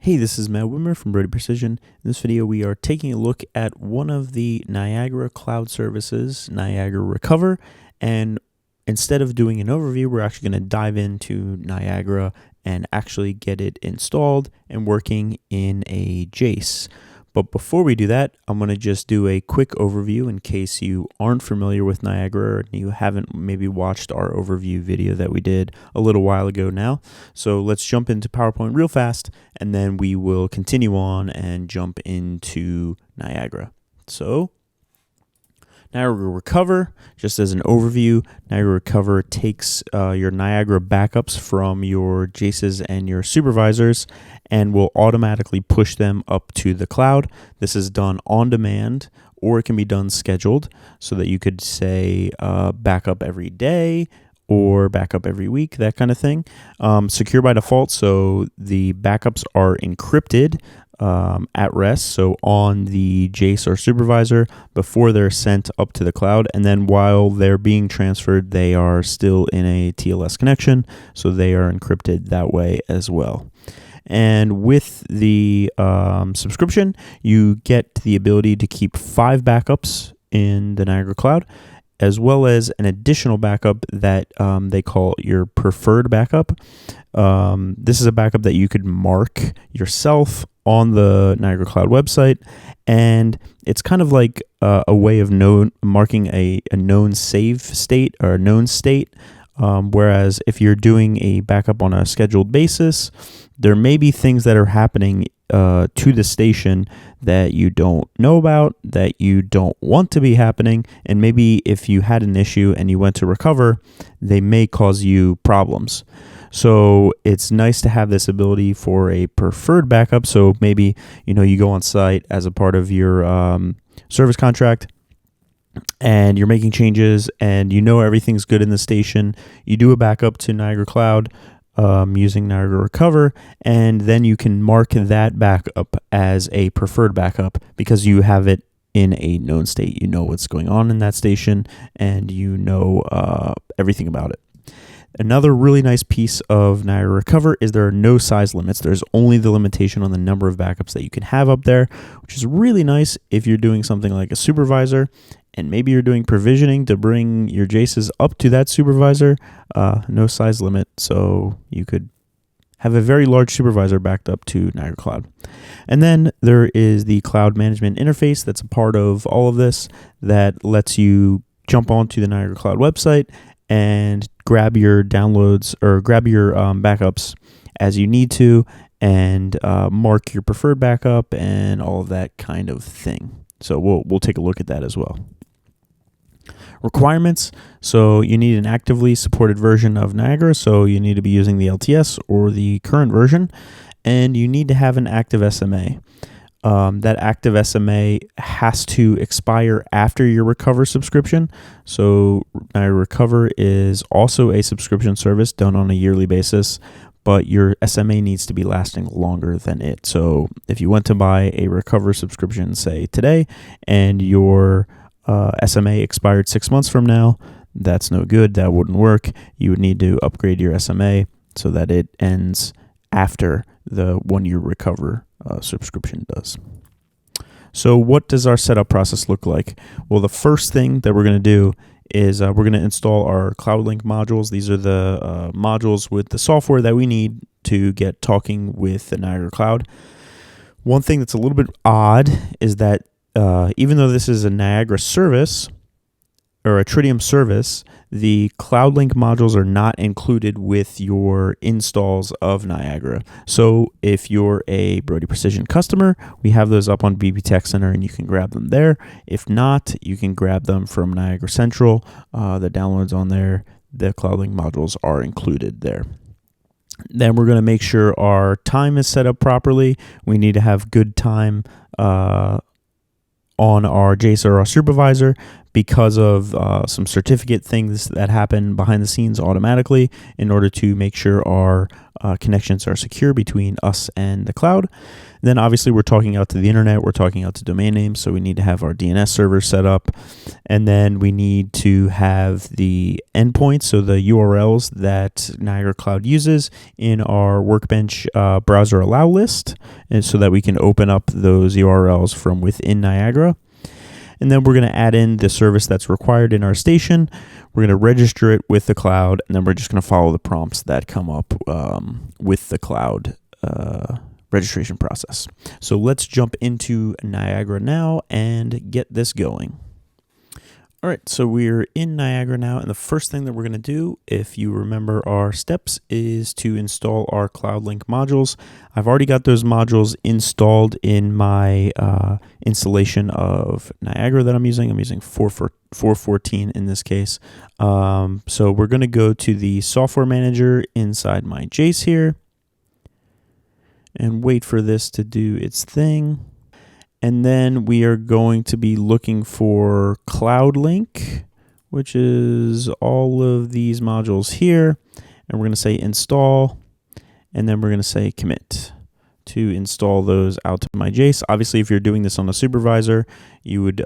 Hey, this is Matt Wimmer from Brody Precision. In this video, we are taking a look at one of the Niagara Cloud services, Niagara Recover, and instead of doing an overview, we're actually going to dive into Niagara and actually get it installed and working in a JACE. But before we do that, I'm going to just do a quick overview in case you aren't familiar with Niagara and you haven't maybe watched our overview video that we did a little while ago now. So let's jump into PowerPoint real fast, and then we will continue on and jump into Niagara. So Niagara Recover, just as an overview, Niagara Recover takes your Niagara backups from your JACEs and your supervisors and will automatically push them up to the cloud. This is done on demand, or it can be done scheduled, so that you could say backup every day or backup every week, that kind of thing. Secure by default, so the backups are encrypted at rest, so on the JACE or supervisor before they're sent up to the cloud, and then while they're being transferred, they are still in a TLS connection, so they are encrypted that way as well. And with the subscription, you get the ability to keep 5 backups in the Niagara Cloud, as well as an additional backup that they call your preferred backup. This is a backup that you could mark yourself on the Niagara Cloud website, and it's kind of like a way of marking a known save state or a known state. Whereas if you're doing a backup on a scheduled basis, there may be things that are happening to the station that you don't know about, that you don't want to be happening, and maybe if you had an issue and you went to recover, they may cause you problems. So it's nice to have this ability for a preferred backup. So maybe you go on site as a part of your service contract, and you're making changes, and everything's good in the station. You do a backup to Niagara Cloud using Niagara Recover, and then you can mark that backup as a preferred backup because you have it in a known state. You know what's going on in that station, and everything about it. Another really nice piece of Niagara Recover is there are no size limits. There's only the limitation on the number of backups that you can have up there, which is really nice if you're doing something like a supervisor and maybe you're doing provisioning to bring your JACEs up to that supervisor. No size limit, so you could have a very large supervisor backed up to Niagara Cloud. And then there is the cloud management interface that's a part of all of this that lets you jump onto the Niagara Cloud website and grab your downloads or grab your backups as you need to, and mark your preferred backup and all of that kind of thing. So we'll take a look at that as well. Requirements. So you need an actively supported version of Niagara, so you need to be using the LTS or the current version, and you need to have an active SMA. That active SMA has to expire after your Recover subscription. So Niagara Recover is also a subscription service done on a yearly basis, but your SMA needs to be lasting longer than it. So if you went to buy a Recover subscription, say today, and your SMA expired 6 months from now, that's no good. That wouldn't work. You would need to upgrade your SMA so that it ends after the 1-year Recover subscription does. So what does our setup process look like? Well, the first thing that we're going to do is we're going to install our CloudLink modules. These are the modules with the software that we need to get talking with the Niagara Cloud. One thing that's a little bit odd is that even though this is a Niagara service or a Tritium service, the CloudLink modules are not included with your installs of Niagara. So if you're a Brody Precision customer, we have those up on BB Tech Center and you can grab them there. If not, you can grab them from Niagara Central. The downloads on there, the CloudLink modules are included there. Then we're going to make sure our time is set up properly. We need to have good time on our JACE or our supervisor, because of some certificate things that happen behind the scenes automatically in order to make sure our connections are secure between us and the cloud. Then obviously we're talking out to the internet, we're talking out to domain names, so we need to have our DNS server set up, and then we need to have the endpoints, so the URLs that Niagara Cloud uses in our Workbench browser allow list, and so that we can open up those URLs from within Niagara. And then we're going to add in the service that's required in our station. We're going to register it with the cloud, and then we're just going to follow the prompts that come up with the cloud registration process. So let's jump into Niagara now and get this going. All right, so we're in Niagara now, and the first thing that we're going to do, if you remember our steps, is to install our CloudLink modules. I've already got those modules installed in my installation of Niagara that I'm using. I'm using 4.14 in this case. So we're going to go to the software manager inside my Jace here and wait for this to do its thing. And then we are going to be looking for CloudLink, which is all of these modules here. And we're going to say install, and then we're going to say commit to install those out to my Jace. Obviously, if you're doing this on a supervisor, you would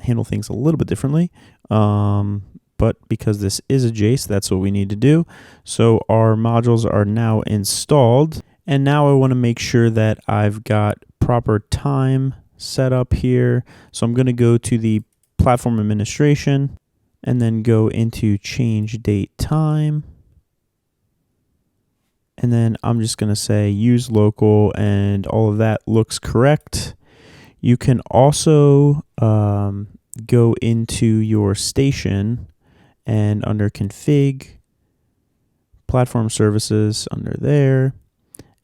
handle things a little bit differently. But because this is a Jace, that's what we need to do. So our modules are now installed. And now I want to make sure that I've got proper time set up here. So I'm going to go to the platform administration and then go into change date time. And then I'm just going to say use local, and all of that looks correct. You can also go into your station and under config, platform services under there,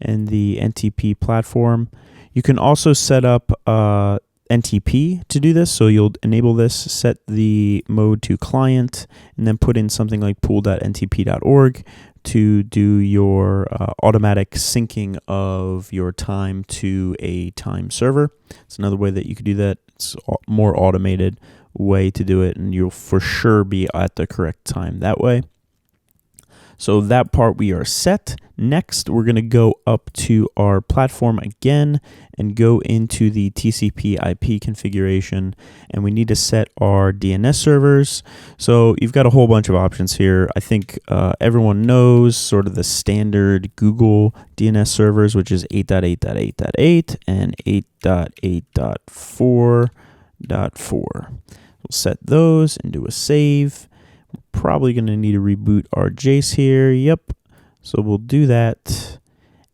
and the NTP platform. You can also set up NTP to do this. So you'll enable this, set the mode to client, and then put in something like pool.ntp.org to do your automatic syncing of your time to a time server. It's another way that you could do that. It's a more automated way to do it, and you'll for sure be at the correct time that way. So that part we are set. Next, we're going to go up to our platform again and go into the TCP IP configuration, and we need to set our DNS servers. So you've got a whole bunch of options here. I think everyone knows sort of the standard Google DNS servers, which is 8.8.8.8 and 8.8.4.4. We'll set those and do a save. Probably going to need to reboot our Jace here. Yep. So we'll do that,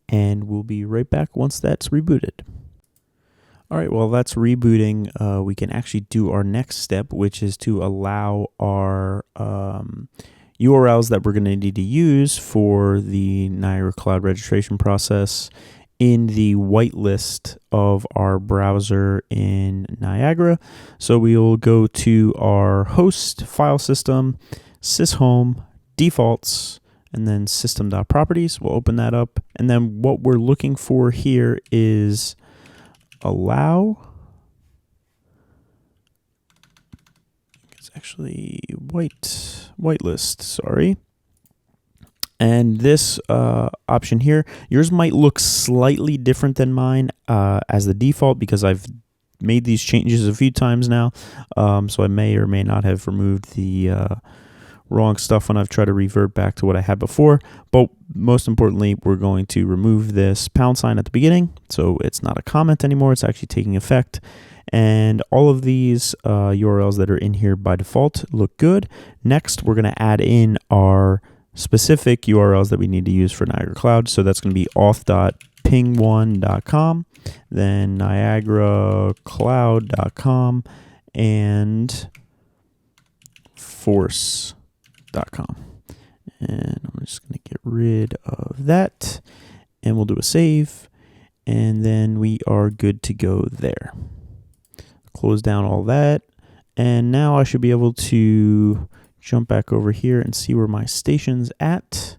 and we'll be right back once that's rebooted. All right, while that's rebooting, we can actually do our next step, which is to allow our URLs that we're going to need to use for the Niagara Cloud registration process in the whitelist of our browser in Niagara. So we'll go to our host file system, syshome, defaults, and then system.properties. We'll open that up. And then what we're looking for here is allow. It's actually whitelist, sorry. And this option here, yours might look slightly different than mine as the default because I've made these changes a few times now. So I may or may not have removed the wrong stuff when I've tried to revert back to what I had before. But most importantly, we're going to remove this £sign at the beginning. So it's not a comment anymore. It's actually taking effect. And all of these URLs that are in here by default look good. Next, we're going to add in our specific URLs that we need to use for Niagara Cloud. So that's going to be auth.ping1.com, then niagaracloud.com, and force.com. And I'm just going to get rid of that, and we'll do a save, and then we are good to go there. Close down all that, and now I should be able to jump back over here and see where my station's at.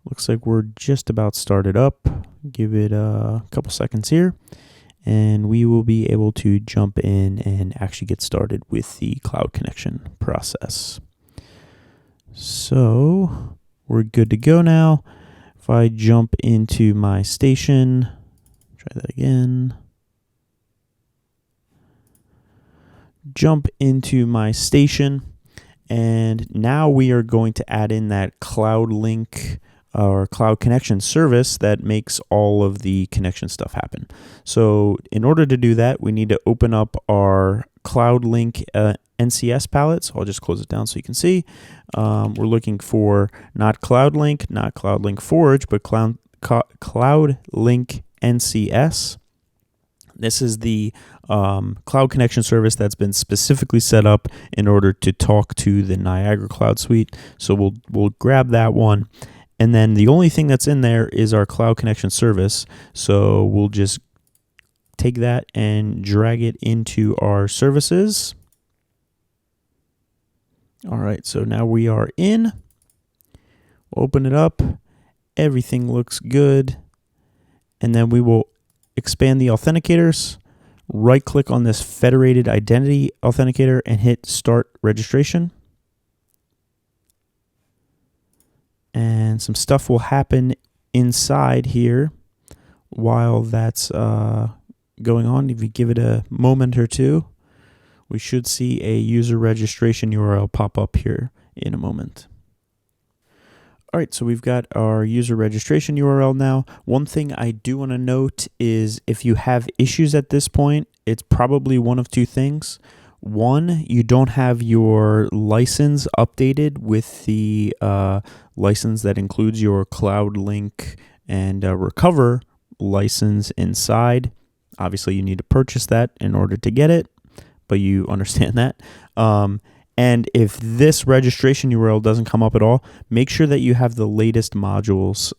Looks like we're just about started up. Give it a couple seconds here. and we will be able to jump in and actually get started with the cloud connection process. So we're good to go now. If I jump into my station, try that again. Jump into my station, and now we are going to add in that Cloud Link or Cloud Connection service that makes all of the connection stuff happen. So in order to do that, we need to open up our Cloud Link NCS palette. So I'll just close it down so you can see. We're looking for not Cloud Link, not Cloud Link Forge, but Cloud Link NCS. This is the cloud connection service that's been specifically set up in order to talk to the Niagara Cloud suite. So we'll grab that one. And then the only thing that's in there is our cloud connection service. So we'll just take that and drag it into our services. All right, so now we are in. We'll open it up. Everything looks good. And then we will expand the authenticators. Right click on this federated identity authenticator and hit start registration. And some stuff will happen inside here while that's going on. If you give it a moment or two, we should see a user registration URL pop up here in a moment. All right, so we've got our user registration URL now. One thing I do want to note is if you have issues at this point, it's probably one of two things. One, you don't have your license updated with the license that includes your Cloud Link and Recover license inside. Obviously, you need to purchase that in order to get it, but you understand that. And if this registration URL doesn't come up at all, make sure that you have the latest modules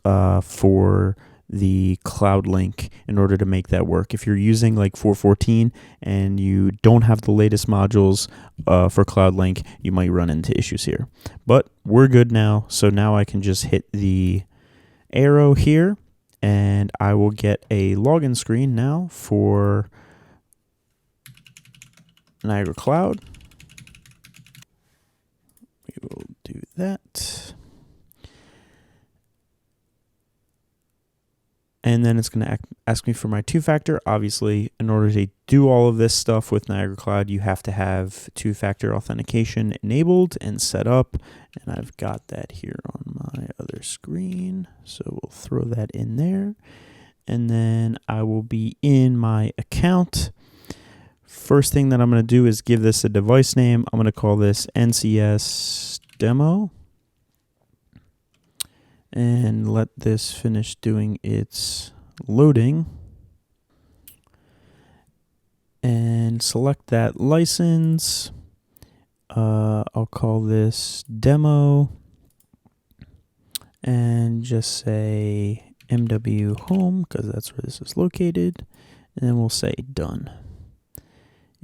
for the Cloud Link in order to make that work. If you're using like 4.14 and you don't have the latest modules for Cloud Link, you might run into issues here. But we're good now. So now I can just hit the arrow here and I will get a login screen now for Niagara Cloud. We will do that. And then it's going to ask me for my two-factor. Obviously, in order to do all of this stuff with Niagara Cloud, you have to have two-factor authentication enabled and set up. And I've got that here on my other screen. So we'll throw that in there. And then I will be in my account. First thing that I'm going to do is give this a device name. I'm going to call this NCS demo. And let this finish doing its loading. And select that license. I'll call this demo. And just say MW home, because that's where this is located. And then we'll say done.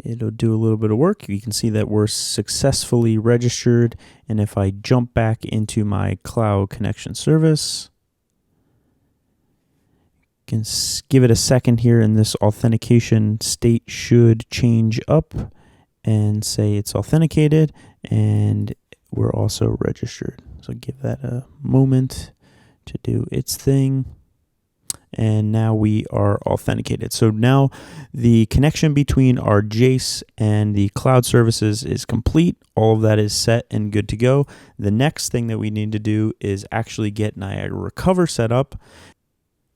It'll do a little bit of work. You can see that we're successfully registered. And if I jump back into my cloud connection service, you can give it a second here and this authentication state should change up and say it's authenticated and we're also registered. So give that a moment to do its thing. And now we are authenticated. So now the connection between our Jace and the cloud services is complete. All of that is set and good to go. The next thing that we need to do is actually get Niagara Recover set up.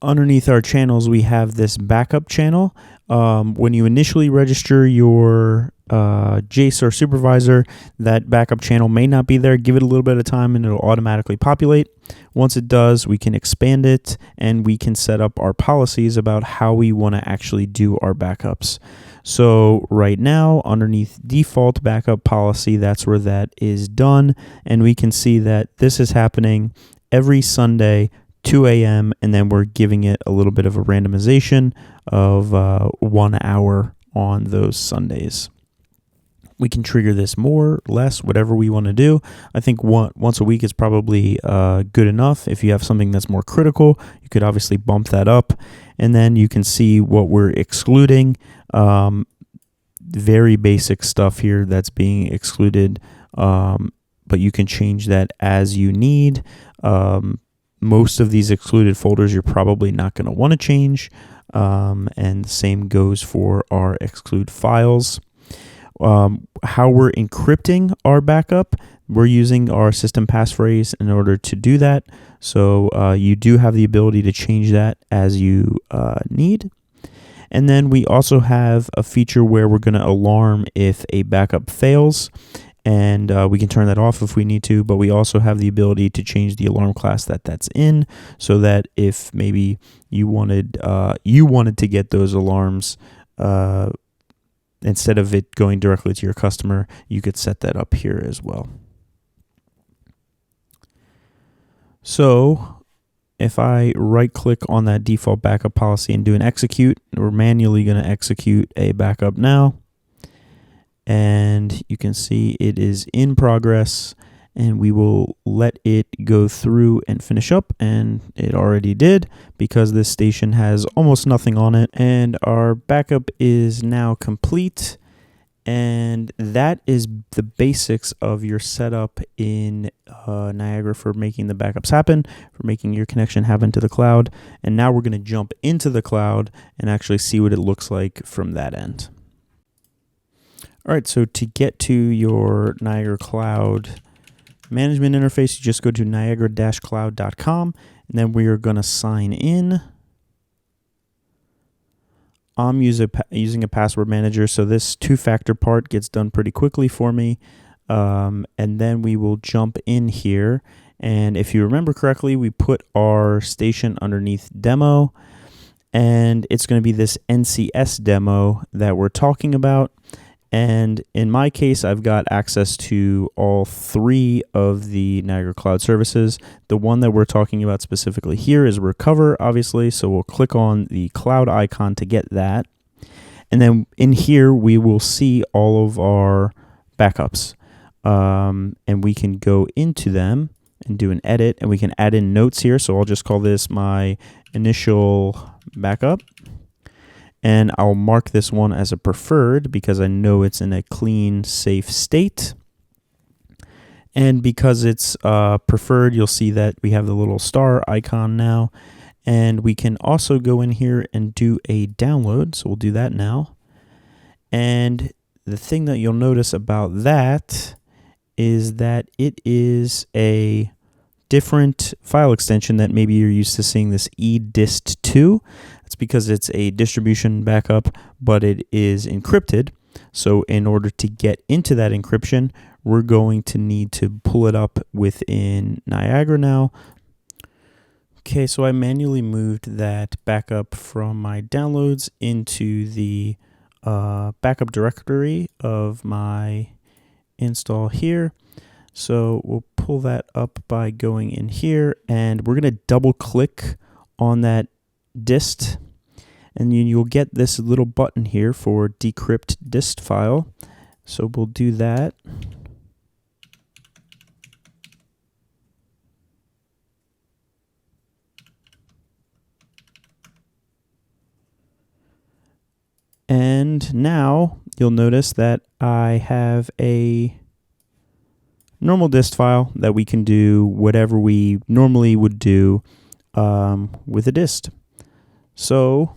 Underneath our channels, we have this backup channel. When you initially register your Jace or supervisor, that backup channel may not be there. Give it a little bit of time and it'll automatically populate. Once it does, we can expand it and we can set up our policies about how we want to actually do our backups. So right now, underneath default backup policy, that's where that is done. And we can see that this is happening every Sunday, 2 a.m. and then we're giving it a little bit of a randomization of 1 hour on those Sundays. We can trigger this more, less, whatever we want to do. I think once a week is probably good enough. If you have something that's more critical, you could obviously bump that up. and then you can see what we're excluding. Very basic stuff here that's being excluded, but you can change that as you need. Most of these excluded folders you're probably not going to want to change, and the same goes for our exclude files. How we're encrypting our backup, we're using our system passphrase in order to do that. So you do have the ability to change that as you need. And then we also have a feature where we're going to alarm if a backup fails, and we can turn that off if we need to, but we also have the ability to change the alarm class that's in, so that if maybe you wanted to get those alarms instead of it going directly to your customer, you could set that up here as well. So if I right click on that default backup policy and do an execute, we're manually going to execute a backup now. And you can see it is in progress, and we will let it go through and finish up. And it already did, because this station has almost nothing on it. And our backup is now complete. And that is the basics of your setup in Niagara for making the backups happen, for making your connection happen to the cloud. And now we're going to jump into the cloud and actually see what it looks like from that end. All right, so to get to your Niagara Cloud management interface, you just go to niagara-cloud.com, and then we are going to sign in. I'm using a password manager, so this two-factor part gets done pretty quickly for me. And then we will jump in here. And if you remember correctly, we put our station underneath demo, and it's going to be this NCS demo that we're talking about. And in my case, I've got access to all three of the Niagara Cloud services. The one that we're talking about specifically here is Recover, obviously. So we'll click on the cloud icon to get that. And then in here, we will see all of our backups. And we can go into them and do an edit, and we can add in notes here. So I'll just call this my initial backup. And I'll mark this one as a preferred because I know it's in a clean, safe state. And because it's preferred, you'll see that we have the little star icon now. And we can also go in here and do a download. So we'll do that now. And the thing that you'll notice about that is that it is a different file extension that maybe you're used to seeing, this edist2. It's because it's a distribution backup, but it is encrypted. So in order to get into that encryption, we're going to need to pull it up within Niagara now. Okay, so I manually moved that backup from my downloads into the backup directory of my install here. So we'll pull that up by going in here, and we're going to double click on that dist, and you'll get this little button here for decrypt dist file. So we'll do that. And now you'll notice that I have a normal dist file that we can do whatever we normally would do with a dist. So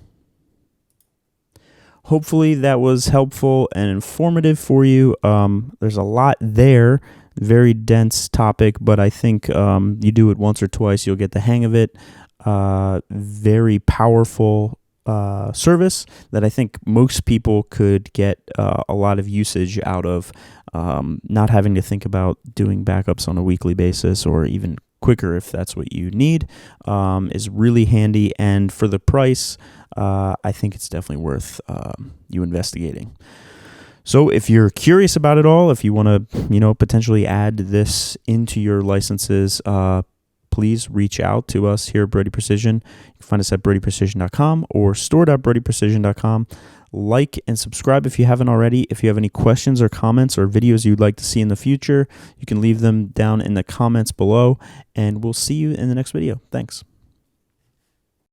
hopefully that was helpful and informative for you. There's a lot there, very dense topic, but I think you do it once or twice, you'll get the hang of it. Very powerful service that I think most people could get a lot of usage out of, not having to think about doing backups on a weekly basis or even quicker if that's what you need, is really handy. And for the price, I think it's definitely worth you investigating. So if you're curious about it all, if you want to, potentially add this into your licenses, please reach out to us here at Brody Precision. You can find us at brodyprecision.com or store.brodyprecision.com. Like and subscribe if you haven't already. If you have any questions or comments or videos you'd like to see in the future, you can leave them down in the comments below, and we'll see you in the next video. Thanks.